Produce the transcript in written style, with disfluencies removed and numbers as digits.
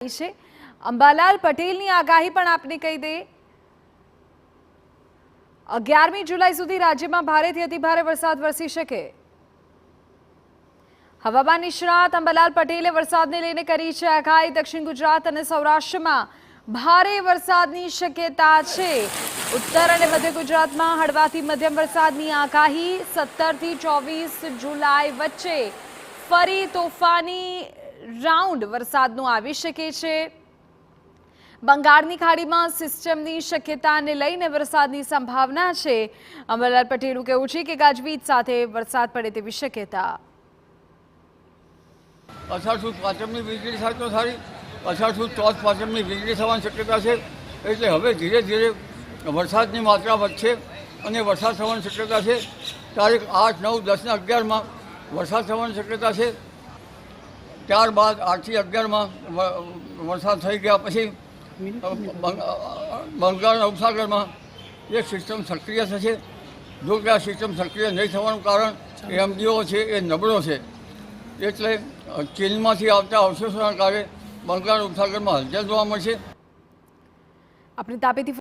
આગાહી છે। અંબાલાલ પટેલની આગાહી પણ આપને કહી દઈએ। 11મી જુલાઈ સુધી રાજ્યમાં ભારેથી અતિભારે વરસાદ વરસી શકે। હવામાન નિષ્ણાત અંબાલાલ પટેલે વરસાદને લઈને કરી છે આગાહી। દક્ષિણ ગુજરાત અને સૌરાષ્ટ્રમાં ભારે વરસાદની શક્યતા છે। ઉત્તર અને મધ્ય ગુજરાતમાં હળવાથી મધ્યમ વરસાદની આગાહી। 17 થી 24 જુલાઈ વચ્ચે ફરી તોફાની રાઉન્ડ વરસાદનું આવી શકે છે। બંગાળની ખાડીમાં સિસ્ટમની શક્યતાને લઈને વરસાદની સંભાવના છે। અંબાલાલ પટેલનું કહેવું છે કે ગાજવીજ સાથે વરસાદ પડે તેવી શક્યતા। અષાઢ સુદ પાંચમની વીજળી થાય તો સારી, અષાઢ સુદ ચોથ પાંચમની વીજળી થવાની શક્યતા છે। એટલે હવે ધીરે ધીરે વરસાદની માત્રા વધશે અને વરસાદ થવાની શક્યતા છે। તારીખ 8, 9, 10 અને 11માં વરસાદ થવાની શક્યતા છે। ત્યારબાદ 8 થી 11માં વરસાદ થઈ ગયા પછી બંગાળના ઉપસાગરમાં એક સિસ્ટમ સક્રિય થશે। જો કે આ સિસ્ટમ સક્રિય નહીં થવાનું કારણ એમડીઓ છે એ નબળો છે, એટલે ચીનમાંથી આવતા અવશેષોના કારણે બંગાળ ઉપસાગરમાં હલચલ જોવા મળશે। આપણે તાપીથી